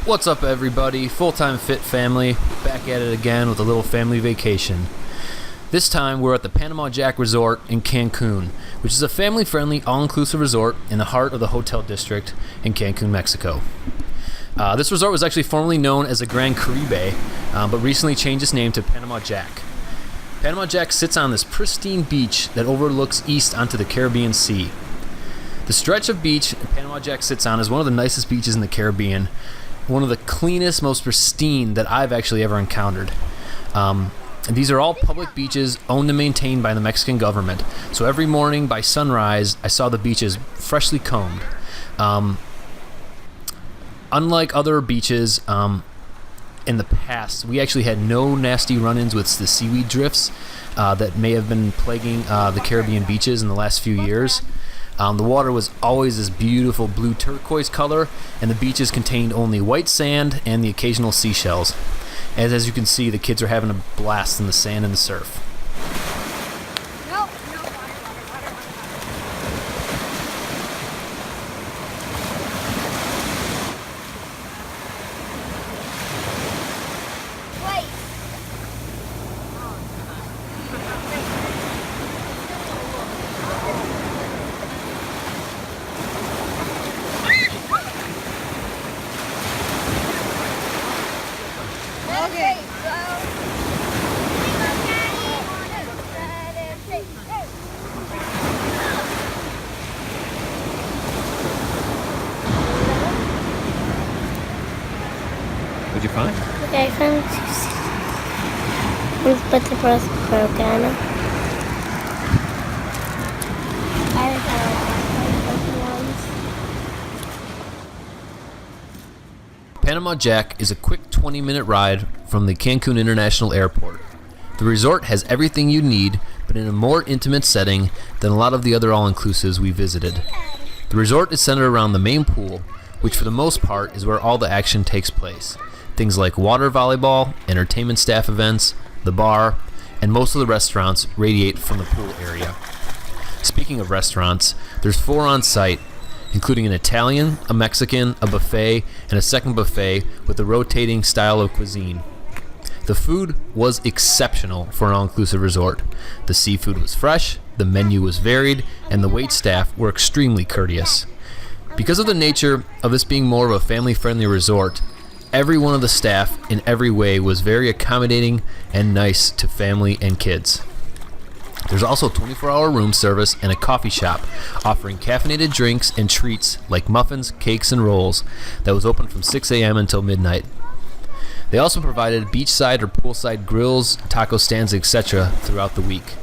What's up, everybody? Full-Time Fit Family, back at it again with a little family vacation. This time we're at the Panama Jack Resort in Cancun, which is a family-friendly, all-inclusive resort in the heart of the Hotel District in Cancun, Mexico. This resort was actually formerly known as the Grand Caribe, but recently changed its name to Panama Jack. Panama Jack sits on this pristine beach that overlooks east onto the Caribbean Sea. The stretch of beach Panama Jack sits on is one of the nicest beaches in the Caribbean, one of the cleanest, most pristine that I've actually ever encountered. And these are all public beaches owned and maintained by the Mexican government. So every morning by sunrise, I saw the beaches freshly combed. Unlike other beaches in the past, we actually had no nasty run-ins with the seaweed drifts that may have been plaguing the Caribbean beaches in the last few years. The water was always this beautiful blue turquoise color, and the beaches contained only white sand and the occasional seashells. As you can see, the kids are having a blast in the sand and the surf. What'd you find? Okay, I found two butterflies broken. Panama Jack is a quick 20-minute ride from the Cancun International Airport. The resort has everything you need, but in a more intimate setting than a lot of the other all-inclusives we visited. The resort is centered around the main pool, which for the most part is where all the action takes place. Things like water volleyball, entertainment staff events, the bar, and most of the restaurants radiate from the pool area. Speaking of restaurants, there's 4 on site, including an Italian, a Mexican, a buffet, and a second buffet with a rotating style of cuisine. The food was exceptional for an all-inclusive resort. The seafood was fresh, the menu was varied, and the wait staff were extremely courteous. Because of the nature of this being more of a family-friendly resort, every one of the staff in every way was very accommodating and nice to family and kids. There's also 24-hour room service and a coffee shop offering caffeinated drinks and treats like muffins, cakes, and rolls that was open from 6 a.m. until midnight. They also provided beachside or poolside grills, taco stands, etc. throughout the week.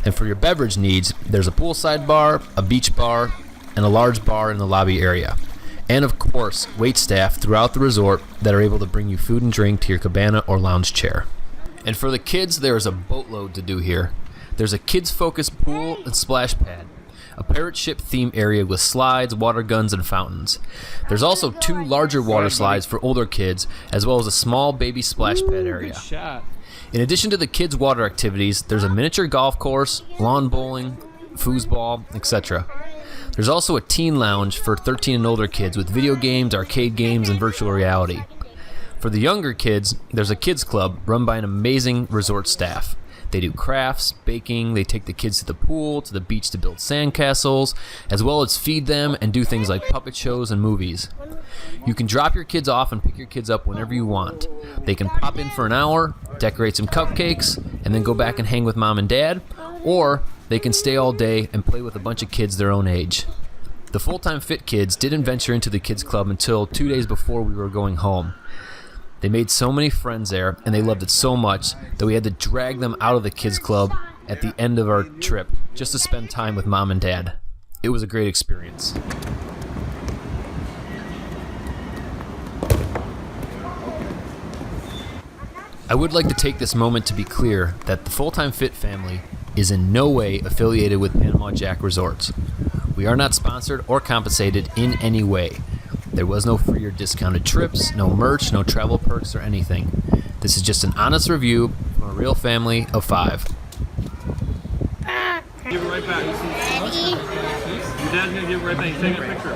And for your beverage needs, there's a poolside bar, a beach bar, and a large bar in the lobby area. And of course, wait staff throughout the resort that are able to bring you food and drink to your cabana or lounge chair. And for the kids, there is a boatload to do here. There's a kids-focused pool and splash pad, a pirate ship theme area with slides, water guns, and fountains. There's also 2 larger water slides for older kids, as well as a small baby splash pad area. In addition to the kids' water activities, there's a miniature golf course, lawn bowling, foosball, etc. There's also a teen lounge for 13 and older kids with video games, arcade games, and virtual reality. For the younger kids, there's a kids club run by an amazing resort staff. They do crafts, baking, they take the kids to the pool, to the beach to build sandcastles, as well as feed them and do things like puppet shows and movies. You can drop your kids off and pick your kids up whenever you want. They can pop in for an hour, decorate some cupcakes, and then go back and hang with mom and dad, or they can stay all day and play with a bunch of kids their own age. The Full-Time Fit kids didn't venture into the kids club until 2 days before we were going home. They made so many friends there, and they loved it so much that we had to drag them out of the kids club at the end of our trip just to spend time with mom and dad. It was a great experience. I would like to take this moment to be clear that the Full-Time Fit family is in no way affiliated with Panama Jack Resorts. We are not sponsored or compensated in any way. There was no free or discounted trips, no merch, no travel perks, or anything. This is just an honest review from a real family of 5. Give it right back. Daddy. Your dad's gonna give it right back. He's taking a picture.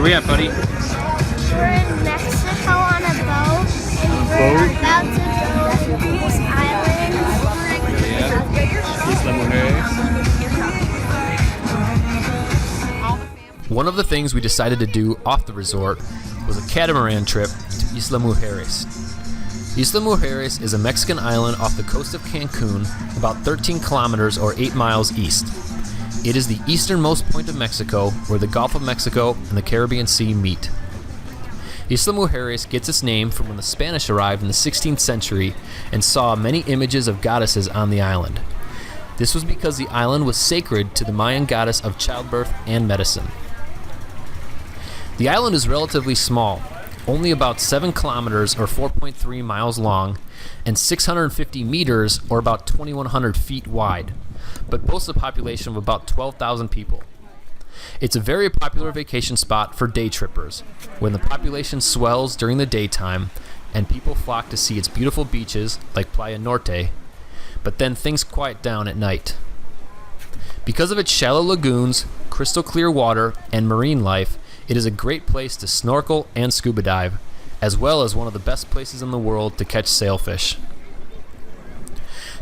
Where we at, buddy? We're in Mexico on a boat, and we're about to go to this island. Isla Mujeres. One of the things we decided to do off the resort was a catamaran trip to Isla Mujeres. Isla Mujeres is a Mexican island off the coast of Cancun, about 13 kilometers or 8 miles east. It is the easternmost point of Mexico, where the Gulf of Mexico and the Caribbean Sea meet. Isla Mujeres gets its name from when the Spanish arrived in the 16th century and saw many images of goddesses on the island. This was because the island was sacred to the Mayan goddess of childbirth and medicine. The island is relatively small, only about 7 kilometers or 4.3 miles long, and 650 meters or about 2,100 feet wide, but boasts a population of about 12,000 people. It's a very popular vacation spot for day trippers, when the population swells during the daytime and people flock to see its beautiful beaches like Playa Norte, but then things quiet down at night. Because of its shallow lagoons, crystal clear water, and marine life, it is a great place to snorkel and scuba dive, as well as one of the best places in the world to catch sailfish.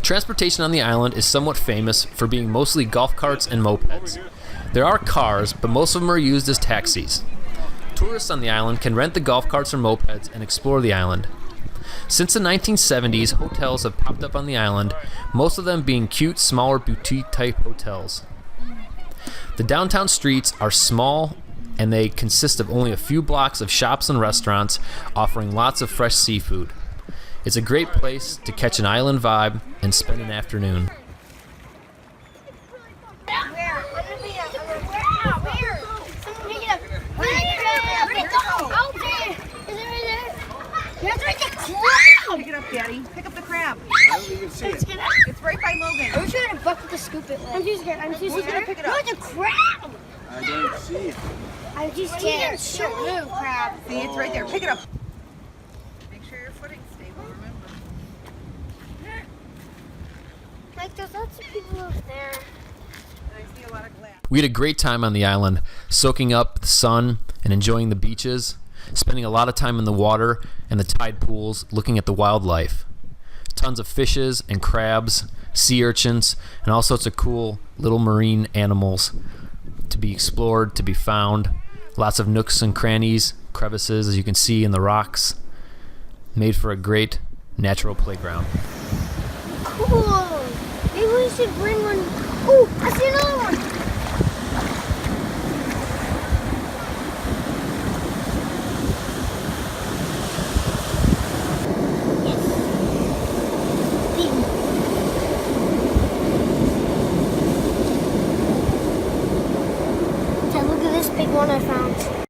Transportation on the island is somewhat famous for being mostly golf carts and mopeds. There are cars, but most of them are used as taxis. Tourists on the island can rent the golf carts or mopeds and explore the island. Since the 1970s, hotels have popped up on the island, most of them being cute, smaller boutique-type hotels. The downtown streets are small, and they consist of only a few blocks of shops and restaurants offering lots of fresh seafood. It's a great place to catch an island vibe and spend an afternoon. Pick it up, Daddy. Pick up the crab. I don't even see it. It's right by Logan. I'm trying to bucket to scoop it. I'm too scared. I'm too Who's scared. gonna pick it up? No, it's a crab. I don't see it. I'm too scared. Show me. Crab. See, it's right there. Pick it up. Make sure your footing's stable, remember. Like, there's lots of people over there. And I see a lot of glass. We had a great time on the island, soaking up the sun and enjoying the beaches, spending a lot of time in the water and the tide pools, looking at the wildlife. Tons of fishes and crabs, sea urchins, and all sorts of cool little marine animals to be explored, to be found. Lots of nooks and crannies, crevices, as you can see in the rocks. Made for a great natural playground. Cool. Maybe we should bring one. Oh, I see another one. Look at this big one I found.